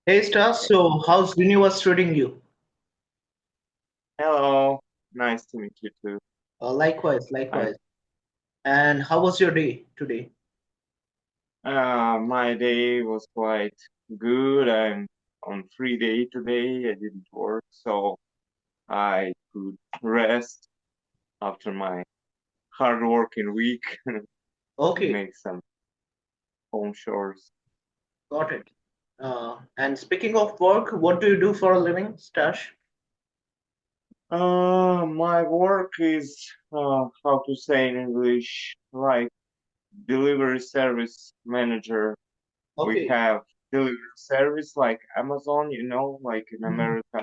Hey Stas, so how's universe treating you? Hello, nice to meet you too. Likewise, I, likewise. And how was your day today? my day was quite good. I'm on free day today. I didn't work, so I could rest after my hard working week and Okay, make some home chores. got it. And speaking of work, what do you do for a living, Stash? My work is, how to say in English, like delivery service manager. We Okay. have delivery service like Amazon, like in Mhm. America.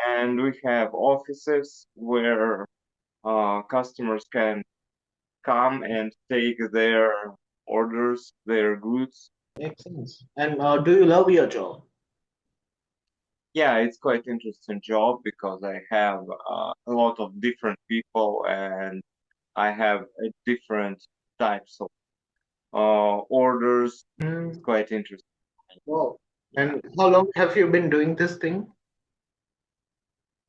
And we have offices where customers can come and take their orders, their goods. Makes sense. And do you love your job? Yeah, it's quite interesting job because I have a lot of different people and I have different types of orders. It's Mm, quite interesting. wow. Yeah. And how long have you been doing this thing?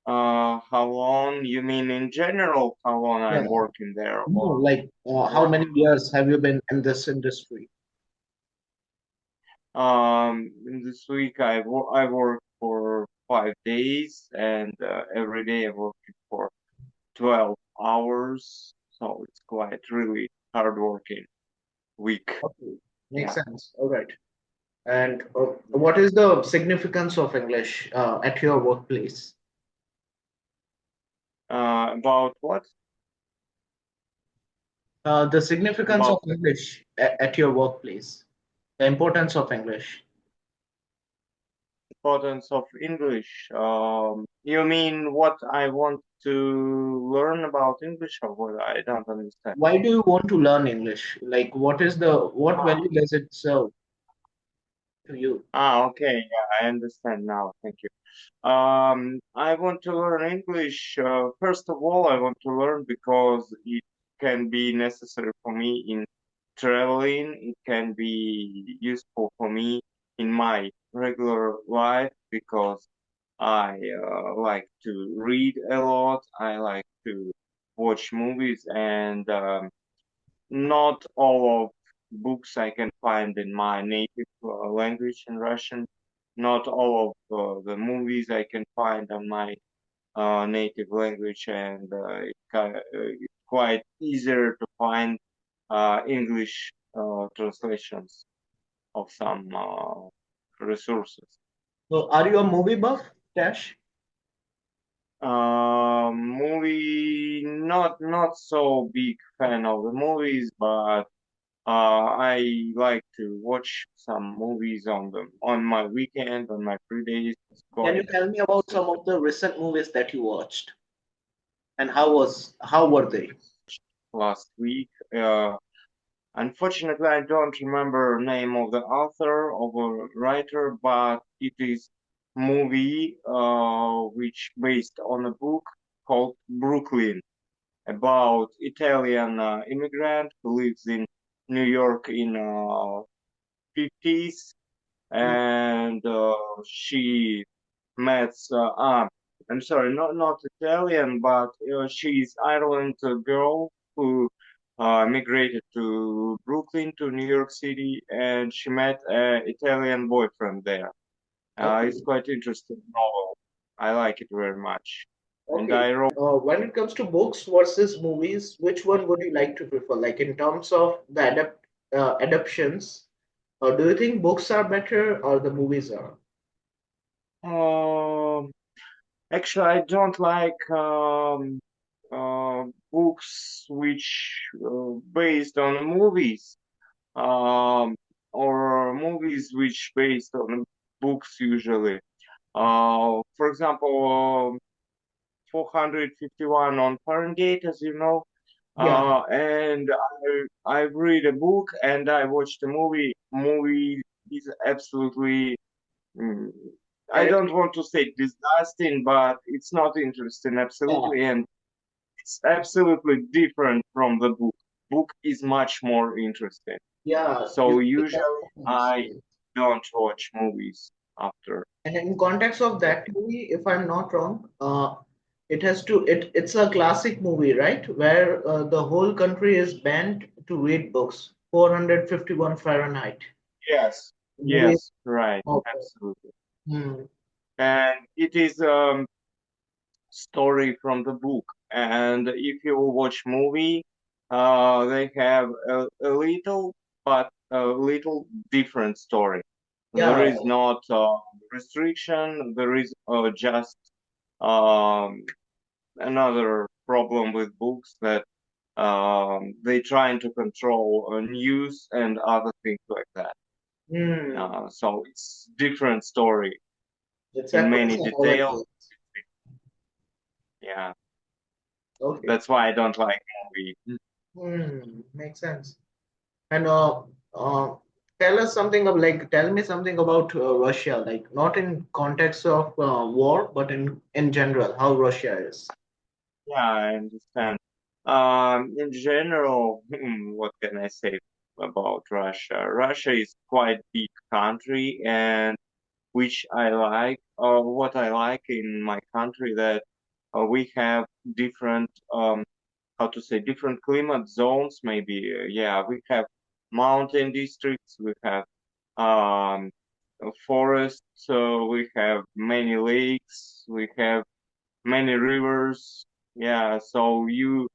How long? You mean in general? How long Yeah. I'm working there, No, or like how right? many years have you been in this industry? In this week I work for 5 days, and every day I work for 12 hours, so it's quite really hard working week. Okay. Makes Yeah. sense. All right. And what is the significance of English at your workplace? About what? The significance of About English at your workplace, the importance of English. importance of English. You mean what I want to learn about English, or what? I don't understand. Why do you want to learn English? Like, what value does it serve to you? Okay, yeah, I understand now. Thank you. I want to learn English. First of all, I want to learn because it can be necessary for me in traveling. It can be useful for me in my regular life because I like to read a lot. I like to watch movies, and not all of books I can find in my native language in Russian. Not all of the movies I can find on my native language, and it's quite easier to find English translations of some resources. So, are you a movie buff, Dash? Movie, not so big fan of the movies, but I like to watch some movies on my weekend, on my free days. It's Can you quite tell me about some of the recent movies that you watched and how were they? last week. Unfortunately, I don't remember name of the author of a writer, but it is movie which based on a book called Brooklyn about Italian immigrant who lives in New York in 50s, Mm, and she met I'm sorry, not Italian, but she's Ireland girl who migrated to Brooklyn to New York City, and she met an Italian boyfriend there. It's okay, quite interesting novel. I like it very much, and okay. I wrote. When it comes to books versus movies, which one would you like to prefer? Like in terms of the adaptations, do you think books are better or the movies are? Um, Actually, I don't like books which based on movies. um, or movies which based on books usually. For example, 451 on Fahrenheit, as you know, Yeah. and I read a book and I watched a movie. Movie is absolutely, mm, I And don't want to say disgusting, but it's not interesting yeah, absolutely, and it's absolutely different from the book. Book is much more interesting. yeah, So usually that usually happens. I don't watch movies. after. And in context of that movie, if I'm not wrong, it's a classic movie, right? Where the whole country is banned to read books. 451 Fahrenheit. Yes, The movie is yes, right, okay. absolutely. Hmm. And it is story from the book. And if you watch movie, they have a little, but a little different story. There Yeah, is not restriction. There is just um, another problem with books that they trying to control news and other things like that. hmm. So it's different story It's in actually many details. psychology. Yeah, Okay. that's why I don't like movie. Hmm. Makes sense. And uh, tell me something about Russia, like not in context of war, but in general, how Russia is. Yeah, I understand. In general, what can I say about Russia? Russia is quite big country, and which I like. What I like in my country that we have different, how to say, different climate zones. Maybe, yeah, we have mountain districts, we have um, forests, we have many lakes, we have many rivers. Yeah, so you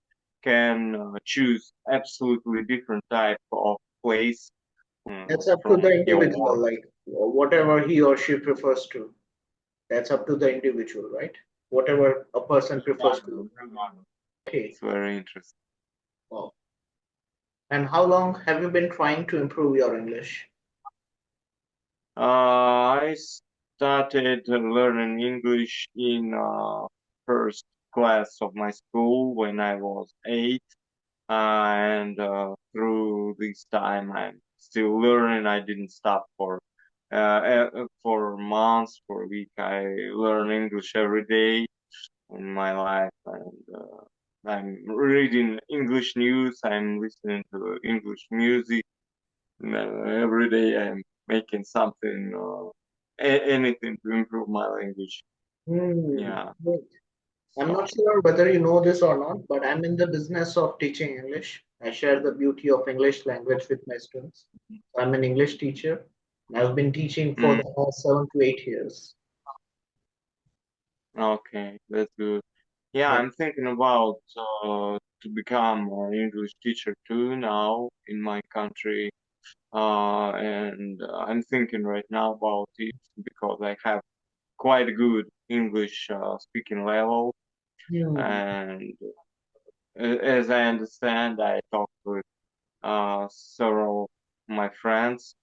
can choose absolutely different type of place That's up to the from your individual, work. like whatever he or she prefers to. That's up to the individual, right? Whatever a person prefers to. Okay. It's very interesting. Wow. And how long have you been trying to improve your English? I started learning English in first class of my school when I was 8, and through this time I'm still learning. I didn't stop for months, for a week. I learn English every day in my life, and I'm reading English news. I'm listening to English music. Every day I'm making something, anything to improve my language. Hmm. Yeah. Great. I'm So, not sure whether you know this or not, but I'm in the business of teaching English. I share the beauty of English language with my students. I'm an English teacher. I've been teaching for mm, the past 7 to 8 years. okay, that's good. Yeah, Yeah. I'm thinking about to become an English teacher too now in my country. And I'm thinking right now about it because I have quite a good English speaking level. Hmm. And as I understand, I talked with several of my friends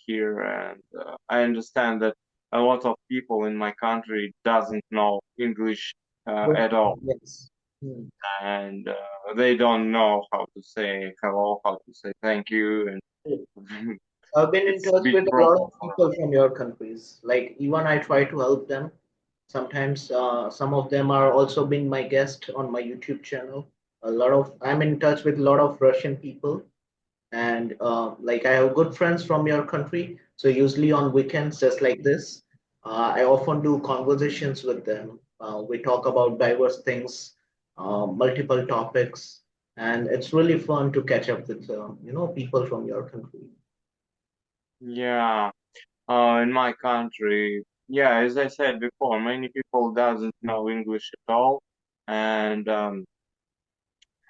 here, and I understand that a lot of people in my country doesn't know English Good. at all, Yes. Hmm. and they don't know how to say hello, how to say thank you, Good. and I've been in it's a touch big with a lot problem of for people from your countries. Like even I try to help them. Sometimes some of them are also being my guest on my YouTube channel. I'm in touch with a lot of Russian people, and like I have good friends from your country. So usually on weekends, just like this, I often do conversations with them. We talk about diverse things, multiple topics, and it's really fun to catch up with people from your country. yeah. In my country, yeah, as I said before, many people doesn't know English at all, and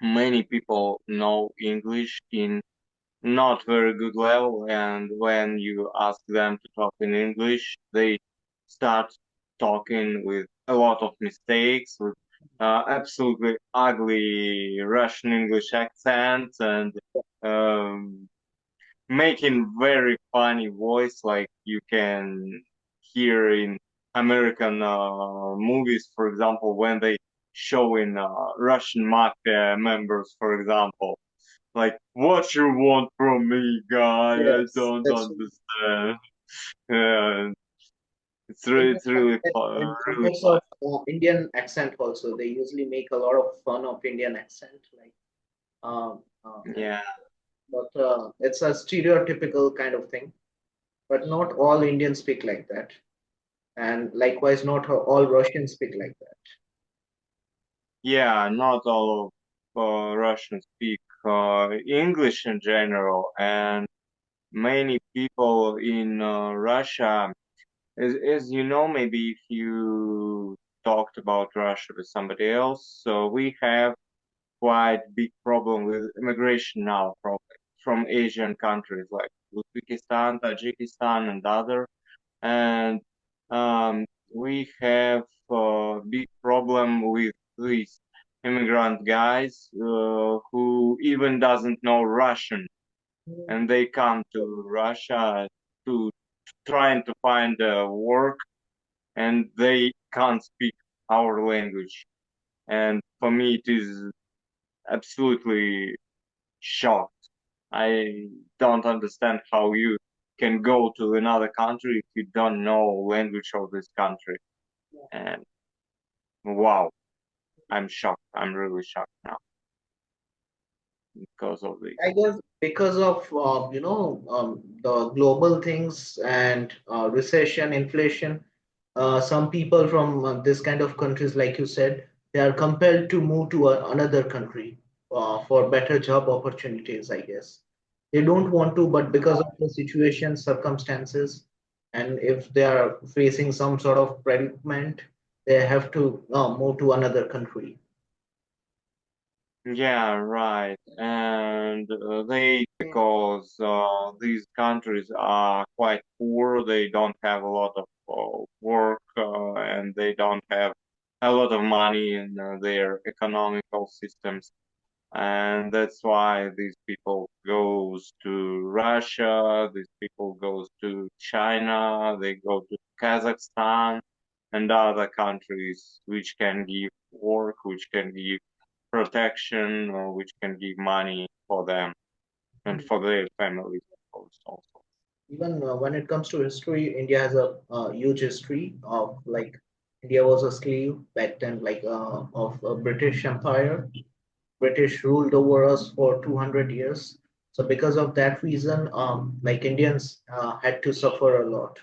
many people know English in not very good level, and when you ask them to talk in English, they start talking with a lot of mistakes, with absolutely ugly Russian English accents, and um, making very funny voice like you can hear in American movies, for example, when they show in Russian mafia members, for example. Like, what you want from me, guy? I Yes, don't that's understand. in It's really in really context fun. of Indian accent also. They usually make a lot of fun of Indian accent, like and Yeah, but it's a stereotypical kind of thing. but not all Indians speak like that, and likewise, not all Russians speak like that. Yeah, not all of Russians speak English in general, and many people in Russia, as you know, maybe if you talked about Russia with somebody else, so we have quite big problem with immigration now from Asian countries like Uzbekistan, Tajikistan, and other. And we have a big problem with these immigrant guys who even doesn't know Russian, and they come to Russia to trying to find work, and they can't speak our language. And for me, it is absolutely shocked. I don't understand how you can go to another country if you don't know language of this country. And wow, I'm shocked. I'm really shocked now because of this. I guess because of the global things and recession, inflation, some people from this kind of countries, like you said, they are compelled to move to another country for better job opportunities. I guess they don't want to, but because of the situation, circumstances, and if they are facing some sort of predicament, they have to move to another country. Yeah, right. And they, because these countries are quite poor, they don't have a lot of work and they don't have a lot of money in their economical systems. And that's why these people goes to Russia, these people goes to China, they go to Kazakhstan and other countries which can give work, which can give protection, or which can give money for them and for their families, of course, also. Even when it comes to history, India has a huge history of like India was a slave back then, like of a British Empire. British ruled over us for 200 years. So because of that reason, like Indians had to suffer a lot.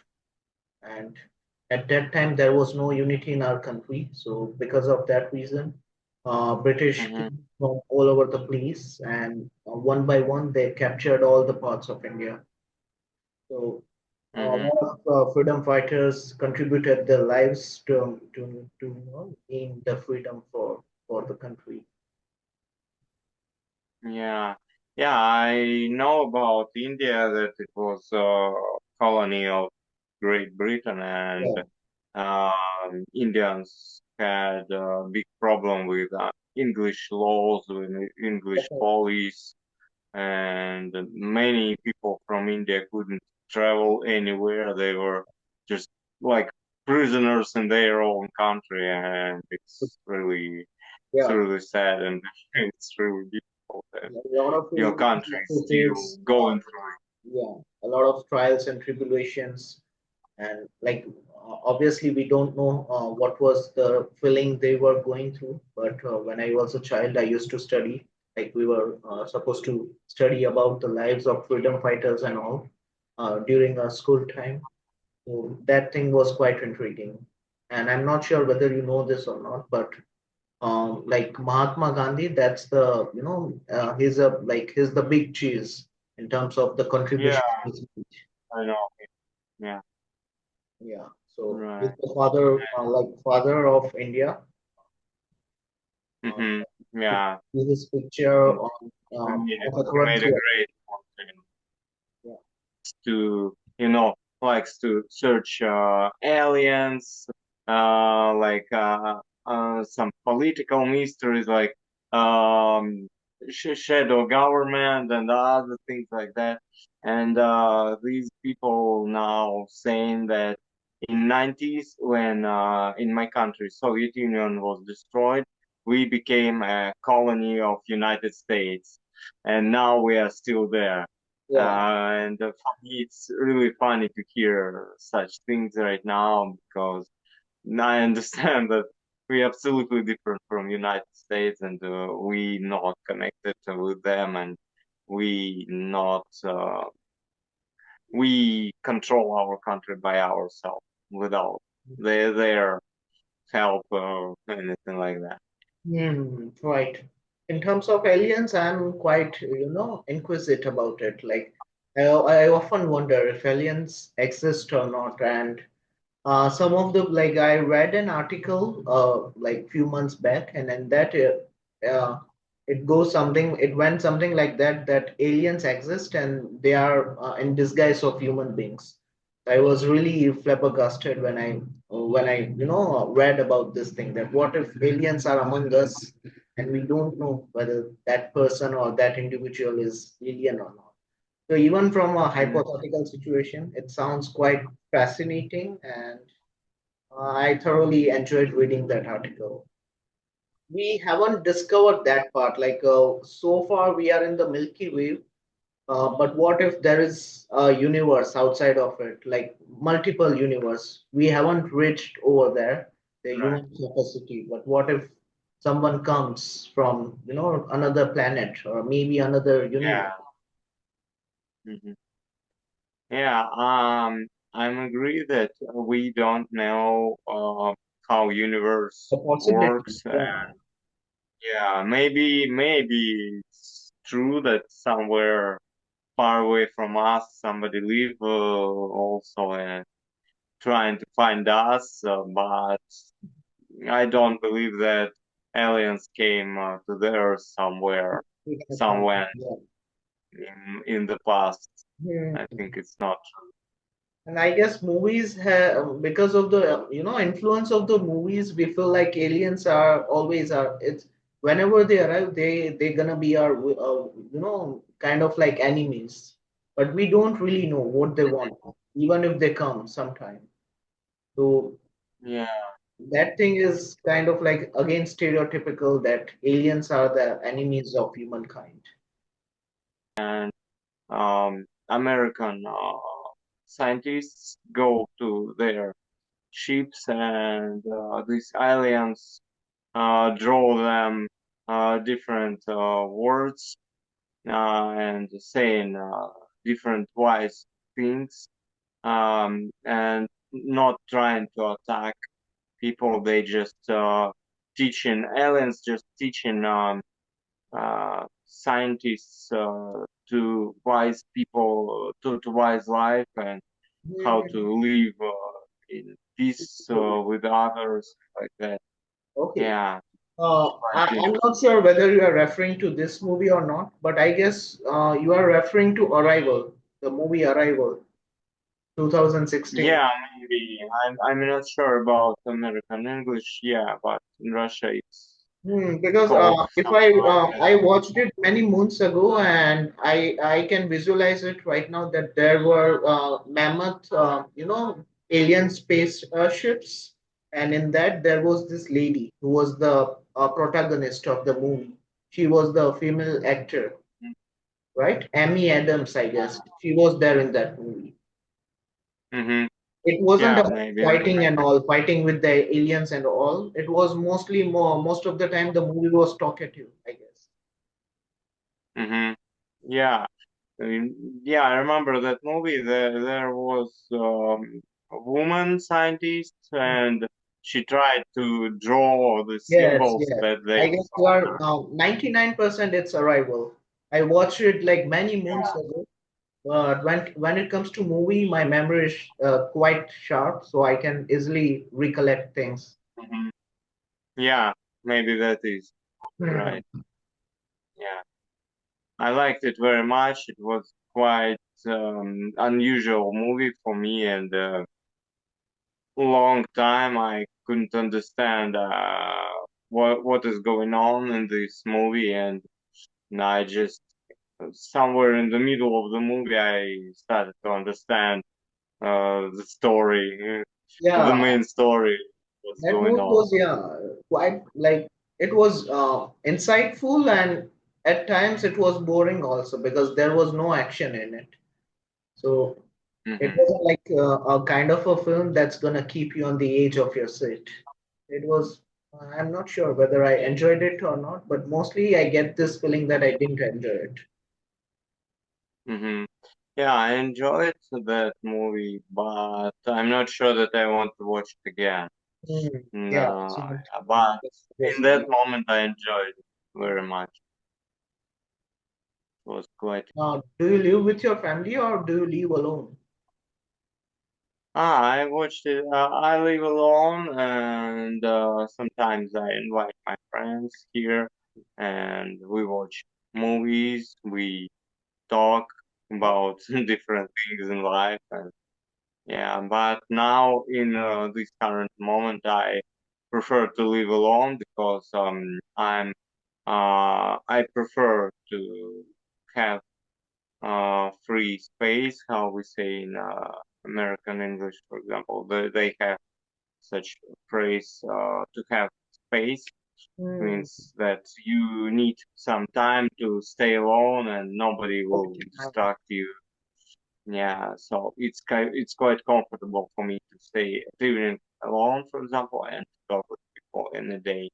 And at that time, there was no unity in our country. So because of that reason, British Hmm. came from all over the place, and one by one, they captured all the parts of India. So a Hmm. lot of freedom fighters contributed their lives to gain the freedom for the country. Yeah, yeah, I know about India that it was a colony of Great Britain, and Yeah. Indians had a big problem with English laws, with English police, and many people from India couldn't travel anywhere. They were just like prisoners in their own country, and it's Yeah, really sad, and it's really difficult that a lot of your Indians country have is to still face, going through yeah, a lot of trials and tribulations, and like obviously we don't know what was the feeling they were going through. But when I was a child, I used to study. Like we were supposed to study about the lives of freedom fighters and all during our school time. So that thing was quite intriguing. And I'm not sure whether you know this or not, but like Mahatma Gandhi, that's the he's a like he's the big cheese in terms of the it. Yeah, contribution to speech. I know. Yeah, Yeah, so he's right. the father, like father of India. Uh, Mm-hmm. you Yeah, see his picture he on made a great point yeah, to, likes to search aliens, like some political mysteries, like shadow government and other things like that. And these people now saying that in 90s, when in my country Soviet Union was destroyed, we became a colony of United States, and now we are still there. yeah, And for me, it's really funny to hear such things right now because I understand that we absolutely different from United States, and we not connected with them, and we not we control our country by ourselves without their help or anything like that. Right. In terms of aliens, I'm quite, inquisitive about it. Like, I often wonder if aliens exist or not. And some of the, like, I read an article, like few months back, and then that it went something like that, that aliens exist and they are in disguise of human beings. I was really flabbergasted when I read about this thing, that what if aliens are among us and we don't know whether that person or that individual is alien or not. So even from a Mm, hypothetical situation, it sounds quite fascinating, and I thoroughly enjoyed reading that article. We haven't discovered that part. Like, so far, we are in the Milky Way. But what if there is a universe outside of it, like multiple universe? We haven't reached over there, the right. human capacity. But what if someone comes from, another planet or maybe another universe? Yeah. Hmm. Yeah. I'm agree that we don't know how The universe possibility. works. Yeah. Yeah, maybe it's true that somewhere far away from us somebody live also and trying to find us, but I don't believe that aliens came to the Earth somewhere, We can find. somewhere Yeah. in the past. I Hmm. think it's not And I guess movies have, because of the influence of the movies, we feel like aliens are always are. It's whenever they arrive, they're gonna be our kind of like enemies. But we don't really know what they want, even if they come sometime. So true. Yeah, that thing is kind of like again stereotypical that aliens are the enemies of humankind. and American scientists go to their ships and these aliens draw them different words and saying different wise things and not trying to attack people. They just teaching aliens, just teaching scientists to wise people to wise life and how Hmm. to live in peace with others like that. Okay. Yeah, it's quite I'm interesting. not sure whether you are referring to this movie or not, but I guess you are referring to Arrival, the movie Arrival, 2016. Yeah, maybe. I'm not sure about American English. Yeah, but in Russia it's Because called if something like I watched it many months ago, and I can visualize it right now, that there were mammoth alien space ships, and in that there was this lady who was the protagonist of the movie. She was the female actor, that. right? Amy Adams, I guess. She was there in that movie. Mm-hmm. It wasn't Yeah, about maybe. fighting and all, fighting with the aliens and all. It was mostly more, most of the time the movie was talkative, I guess. Mm-hmm. Yeah. I mean, yeah, I remember that movie. There was a woman scientist, and she tried to draw the Yes, symbols yes. that they I guess you saw. are 99% it's Arrival. I watched it like many months ago. But when it comes to movie, my memory is quite sharp, so I can easily recollect things. Mhm. Yeah, maybe that is right. Mhm. Yeah, I liked it very much. It was quite unusual movie for me, and long time I couldn't understand what is going on in this movie, and I just somewhere in the middle of the movie I started to understand the story, the Yeah, main story, what's that going movie on. was, yeah, quite like it was insightful, and at times it was boring also because there was no action in it. So it Hmm. wasn't like a kind of a film that's gonna keep you on the edge of your seat. It was. I'm not sure whether I enjoyed it or not, but mostly I get this feeling that I didn't enjoy it. Hmm. Yeah, I enjoyed that movie, but I'm not sure that I want to watch it again. Yeah, No, so that's but in yes. that moment I enjoyed it very much. It was quite. Do you live with your family or do you live alone? I watched it. I live alone, and sometimes I invite my friends here, and we watch movies. We talk about different things in life, and yeah. But now, in this current moment, I prefer to live alone because I prefer to have free space, how we say in American English, for example. They have such a phrase, to have space Hmm. means that you need some time to stay alone and nobody will Okay. distract you. Yeah, so it's quite comfortable for me to stay at evening alone, for example, and talk with people in the day,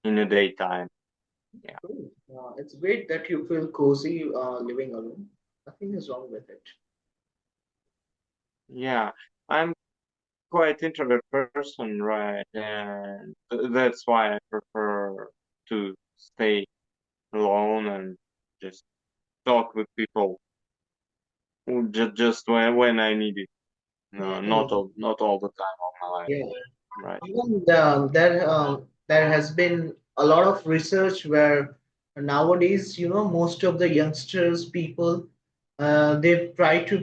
in the daytime. Yeah. Cool. It's great that you feel cozy living alone. Nothing is wrong with it. Yeah. I'm quite introvert person, right? And that's why I prefer to stay alone and just talk with people just when I need it. No, Hmm. not all the time of my life, Yeah. right? Even there has been a lot of research where nowadays, most of the youngsters, people, they try to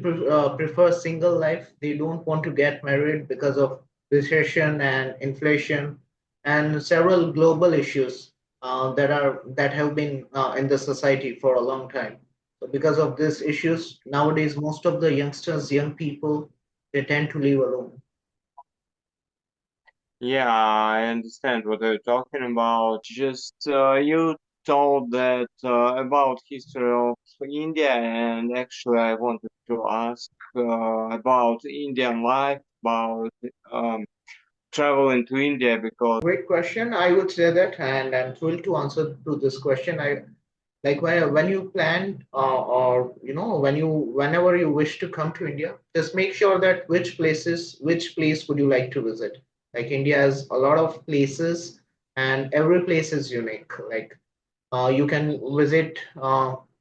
prefer single life. They don't want to get married because of recession and inflation and several global issues that have been in the society for a long time. So because of these issues, nowadays most of the youngsters, young people, they tend to live alone. Yeah, I understand what you're talking about. Just you told that about history of India, and actually I wanted to ask about Indian life, about um, traveling to India because. Great question. I would say that, and I'm thrilled to answer to this question. I like when you plan or whenever you wish to come to India, just make sure that which place would you like to visit. Like India has a lot of places, and every place is unique. Like you can visit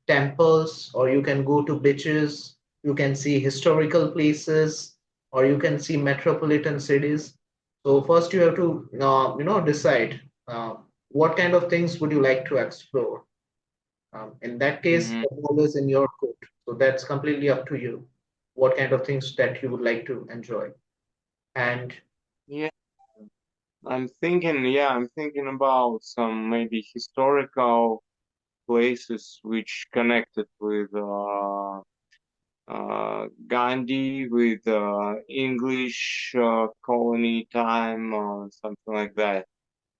temples, or you can go to beaches. You can see historical places, or you can see metropolitan cities. So first, you have to decide what kind of things would you like to explore. In that case, Mhm. the ball is in your court. So that's completely up to you. What kind of things that you would like to enjoy, and Yeah, I'm thinking about some maybe historical places which connected with Gandhi, with English colony time, or something like that.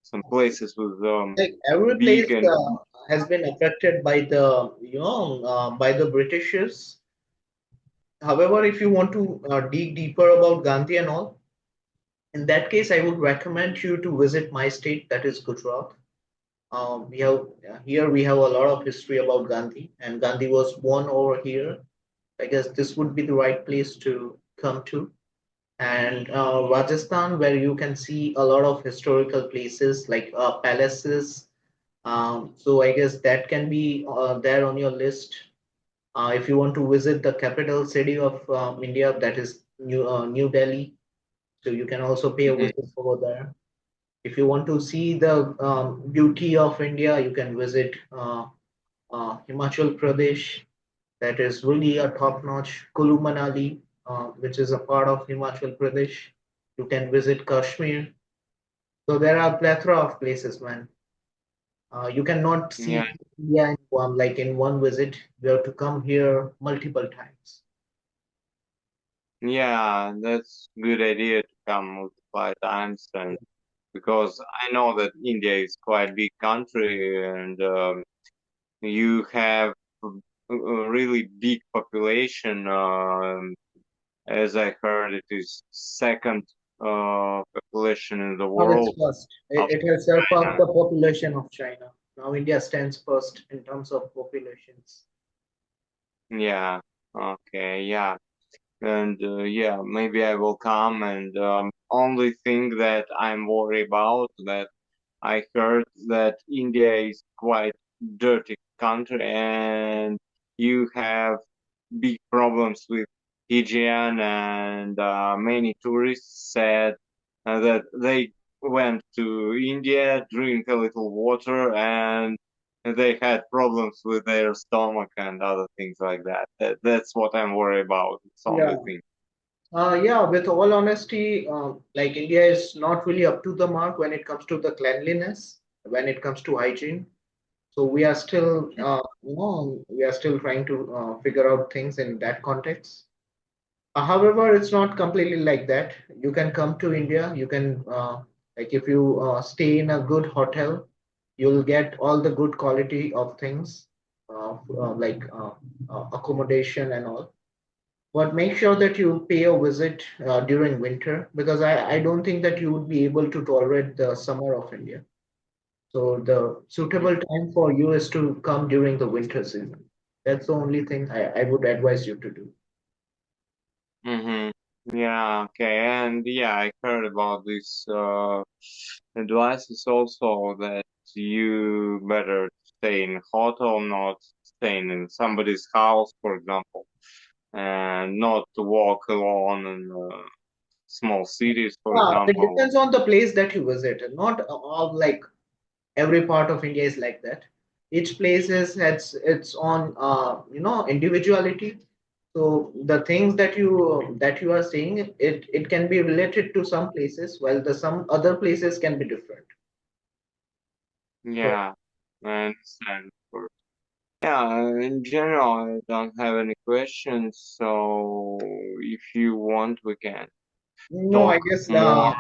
Some places with like every place big and has been affected by the Britishers. However, if you want to dig deeper about Gandhi and all, in that case, I would recommend you to visit my state, that is Gujarat. We have here we have a lot of history about Gandhi, and Gandhi was born over here. I guess this would be the right place to come to. And Rajasthan, where you can see a lot of historical places like palaces. So I guess that can be there on your list. If you want to visit the capital city of India, that is New Delhi, so you can also pay a Mhm. visit over there. If you want to see the beauty of India, you can visit Himachal Pradesh. That is really a top-notch. Kulu Manali, which is a part of Himachal Pradesh. You can visit Kashmir. So there are a plethora of places, man. You cannot Yeah, see India in one visit. You have to come here multiple times. yeah, that's good idea to come multiple times, and because I know that India is quite big country, and you have a really big population. As I heard, it is second population in the Now it's world first. after It has surpassed China. the population of China. Now India stands first in terms of populations. Yeah. Okay, yeah. And yeah, maybe I will come. And only thing that I'm worried about that I heard that India is quite dirty country and you have big problems with hygiene, and many tourists said that they went to India, drink a little water, and they had problems with their stomach and other things like that. That's what I'm worried about. It's the only Yeah. thing. Yeah, with all honesty, like India is not really up to the mark when it comes to the cleanliness, when it comes to hygiene. So we are still, we are still trying to figure out things in that context. However, it's not completely like that. You can come to India. You can, like, if you stay in a good hotel, you'll get all the good quality of things, like accommodation and all. But make sure that you pay a visit during winter because I don't think that you would be able to tolerate the summer of India. So the suitable time for you is to come during the winter season. That's the only thing I would advise you to do. Mm-hmm. Yeah, okay. And yeah, I heard about this advice is also that you better stay in hotel, not staying in somebody's house, for example, and not to walk alone in small cities, for It example. depends on the place that you visit. Not all like every part of India is like that. Each place has its own individuality. So the things that you are saying, it can be related to some places, while the some other places can be different. So Yeah, I understand. Of course. Yeah, in general, I don't have any questions, so if you want, we can no, I talk guess more.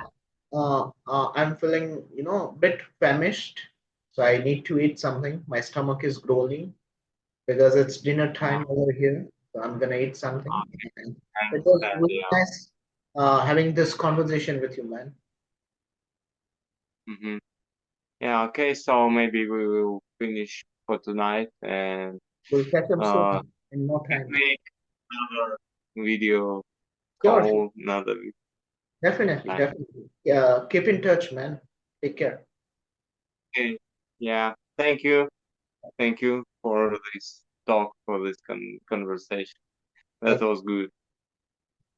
I'm feeling a bit famished, so I need to eat something. My stomach is growling because it's dinner Uh, time over here. So I'm gonna eat something. And I it was understand, really yeah. nice having this conversation with you, man. Hmm. Yeah, okay, so maybe we will finish for tonight and We'll catch up soon uh in more time. make another video Sure, sure. call, another video Definitely, time. definitely. Yeah, keep in touch, man. Take care. Okay. Yeah, thank you. Thank you for this talk, for this conversation. That Thank was good.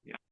Yeah.